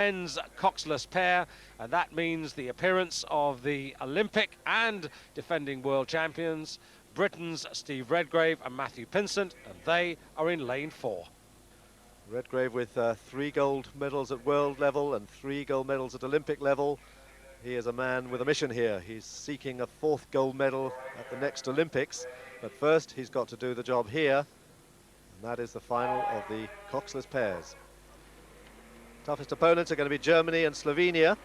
men's coxless pair, and that means the appearance of the Olympic and defending world champions, Britain's Steve Redgrave and Matthew Pinsent, and they are in lane 4. Redgrave with 3 gold medals at world level and 3 gold medals at Olympic level. He is a man with a mission here. He's seeking a 4th gold medal at the next Olympics, but first he's got to do the job here, and that is the final of the coxless pairs. Toughest opponents are going to be Germany and Slovenia.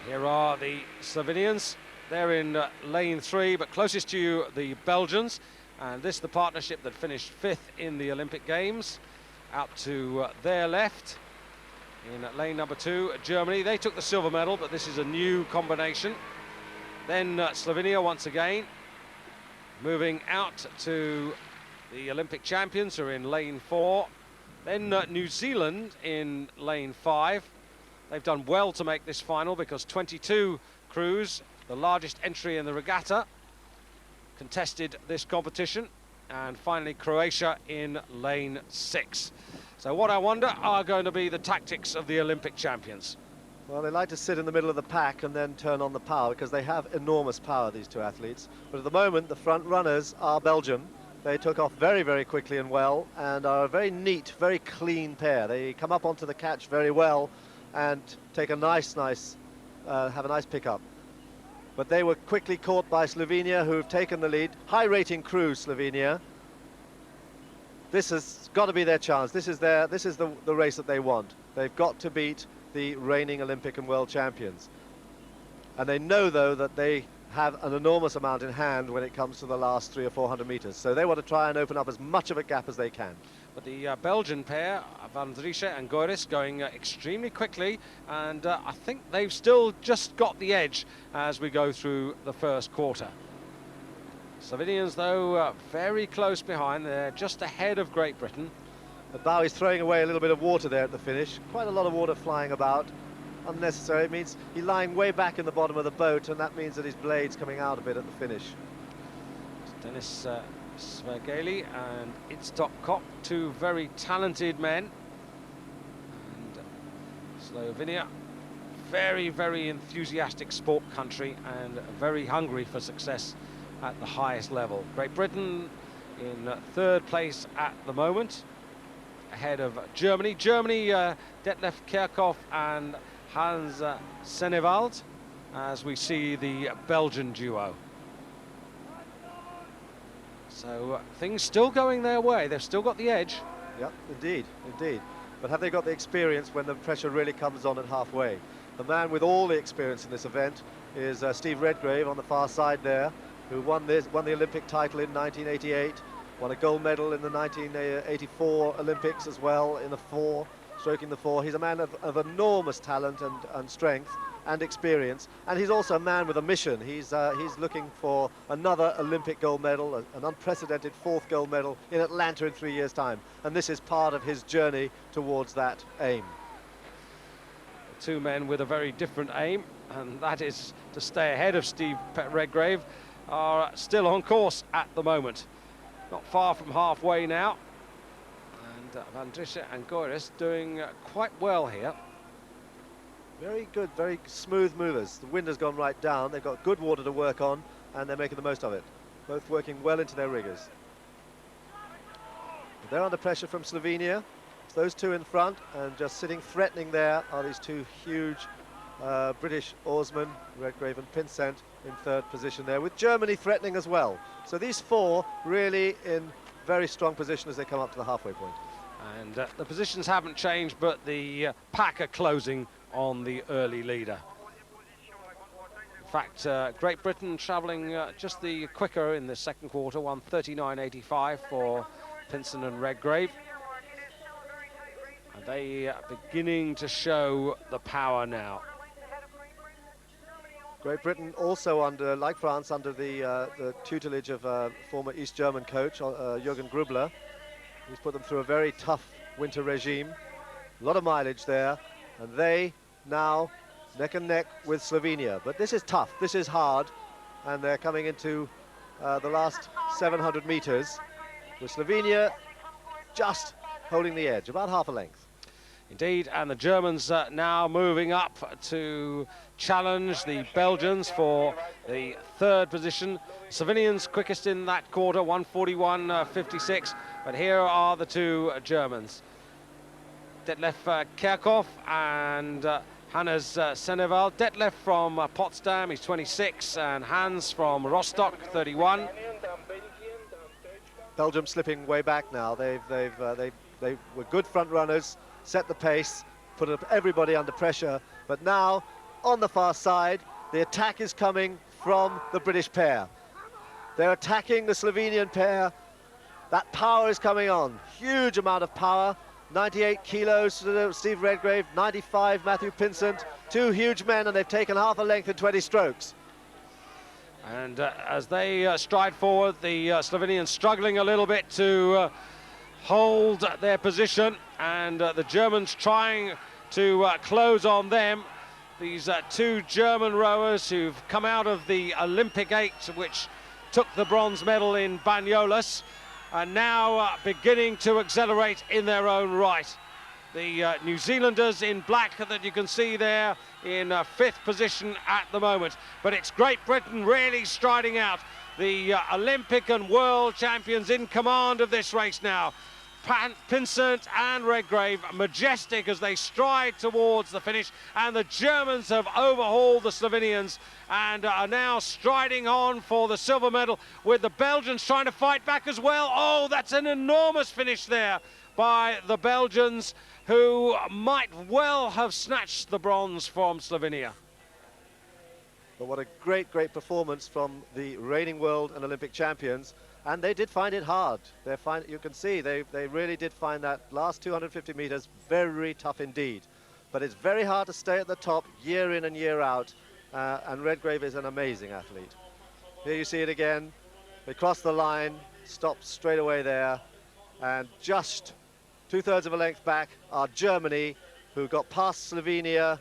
Here are the Slovenians. They're in lane 3, but closest to you, the Belgians. And this is the partnership that finished 5th in the Olympic Games. Out to their left, in lane number 2, Germany. They took the silver medal, but this is a new combination. Then Slovenia once again. Moving out to the Olympic champions, who are in lane 4. Then New Zealand in lane 5. They've done well to make this final because 22 crews, the largest entry in the regatta, contested this competition. And finally Croatia in lane 6. So what I wonder are going to be the tactics of the Olympic champions. Well, they like to sit in the middle of the pack and then turn on the power because they have enormous power, these two athletes. But at the moment, the front runners are Belgium. They took off very, very quickly and well, and are a very neat, very clean pair. They come up onto the catch very well and take a have a nice pickup. But they were quickly caught by Slovenia, who have taken the lead. High-rating crew, Slovenia. This has got to be their chance. This is the race that they want. They've got to beat the reigning Olympic and world champions. And they know, though, that they have an enormous amount in hand when it comes to the last 300 or 400 meters. So they want to try and open up as much of a gap as they can. But the Belgian pair, Roudnice and Goiris, going extremely quickly, and I think they've still just got the edge as we go through the first quarter. Slovenians, though, very close behind. They're just ahead of Great Britain. But Bowie's throwing away a little bit of water there at the finish. Quite a lot of water flying about. Unnecessary. It means he's lying way back in the bottom of the boat, and that means that his blade's coming out a bit at the finish. Dennis Svergeli and Itztok Kop, two very talented men. And Slovenia, very, very enthusiastic sport country and very hungry for success at the highest level. Great Britain in 3rd place at the moment, ahead of Germany. Detlef Kerkhoff and Hans Senevald, as we see the Belgian duo. So things still going their way. They've still got the edge. Yep, indeed. But have they got the experience when the pressure really comes on at halfway? The man with all the experience in this event is Steve Redgrave on the far side there, who won the Olympic title in 1988, won a gold medal in the 1984 Olympics as well in the 4, stroking the 4. He's a man of enormous talent and strength and experience, and he's also a man with a mission. He's looking for another Olympic gold medal, an unprecedented 4th gold medal in Atlanta in 3 years' time, and this is part of his journey towards that aim. Two men with a very different aim, and that is to stay ahead of Steve Redgrave, are still on course at the moment. Not far from halfway now, and Roudnice and Goiris doing quite well here. Very good, very smooth movers. The wind has gone right down. They've got good water to work on, and they're making the most of it. Both working well into their riggers. But they're under pressure from Slovenia. It's those two in front, and just sitting threatening there are these two huge British oarsmen, Redgrave and Pinsent, in 3rd position there, with Germany threatening as well. So these 4 really in very strong position as they come up to the halfway point. And the positions haven't changed, but the pack are closing on the early leader. In fact, Great Britain travelling just the quicker in the second quarter, 1:39.85 for Pinsent and Redgrave. And they are beginning to show the power now. Great Britain also under, like France, under the tutelage of former East German coach Jürgen Grubler. He's put them through a very tough winter regime. A lot of mileage there, and they now neck and neck with Slovenia. But this is tough, this is hard, and they're coming into the last 700 meters with Slovenia just holding the edge, about half a length. Indeed, and the Germans now moving up to challenge the Belgians for the third position. Slovenians quickest in that quarter, 1:41.56, but here are the two Germans. Detlef Kerkhoff and Hannes Seneval. Detlef from Potsdam, he's 26, and Hans from Rostock, 31. Belgium slipping way back now. They were good front runners, set the pace, put everybody under pressure, but now on the far side the attack is coming from the British pair. They're attacking the Slovenian pair. That power is coming on, huge amount of power. 98 kilos Steve Redgrave, 95 Matthew Pinsent, two huge men, and they've taken half a length in 20 strokes. And as they stride forward, the Slovenians struggling a little bit to hold their position, and the Germans trying to close on them. These two German rowers who've come out of the Olympic 8, which took the bronze medal in Banyoles, are now beginning to accelerate in their own right. The New Zealanders in black that you can see there in fifth position at the moment. But it's Great Britain really striding out. The Olympic and world champions in command of this race now. Pinsent and Redgrave majestic as they stride towards the finish, and the Germans have overhauled the Slovenians and are now striding on for the silver medal, with the Belgians trying to fight back as well. Oh, that's an enormous finish there by the Belgians, who might well have snatched the bronze from Slovenia. But what a great performance from the reigning world and Olympic champions. And they did find it hard. You can see they really did find that last 250 meters very tough indeed. But it's very hard to stay at the top year in and year out. And Redgrave is an amazing athlete. Here you see it again. They cross the line, stop straight away there. And just 2/3 of a length back are Germany, who got past Slovenia.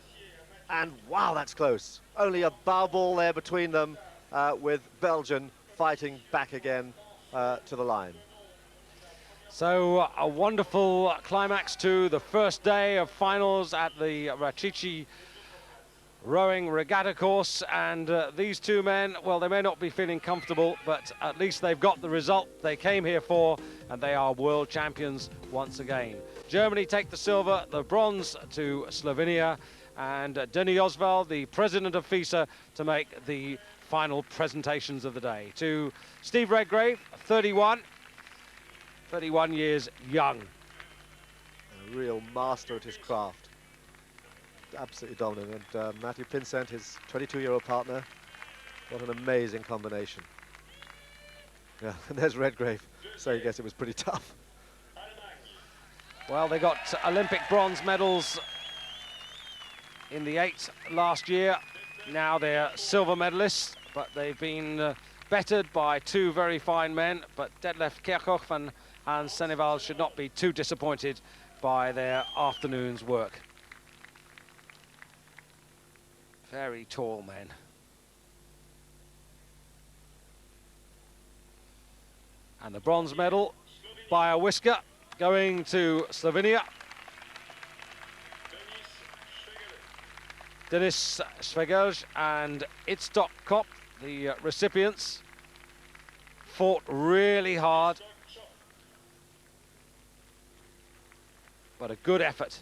And wow, that's close. Only a bow ball there between them, with Belgium fighting back again to the line. So a wonderful climax to the first day of finals at the Račici rowing regatta course, and these two men, well, they may not be feeling comfortable, but at least they've got the result they came here for, and they are world champions once again. Germany take the silver, the bronze to Slovenia, and Denis Oswald, the president of FISA, to make the final presentations of the day. To Steve Redgrave, 31 years young. A real master at his craft. Absolutely dominant. And Matthew Pinsent, his 22-year-old partner, what an amazing combination. Yeah, and there's Redgrave, so I guess it was pretty tough. Well, they got Olympic bronze medals in the 8 last year. Now they're silver medalists, but they've been bettered by two very fine men. But Detlef Kerkhoff and Hans Seneval should not be too disappointed by their afternoon's work. Very tall men. And the bronze medal by a whisker going to Slovenia. Denis Švegelj and Itztok Kop, the recipients, fought really hard, but a good effort.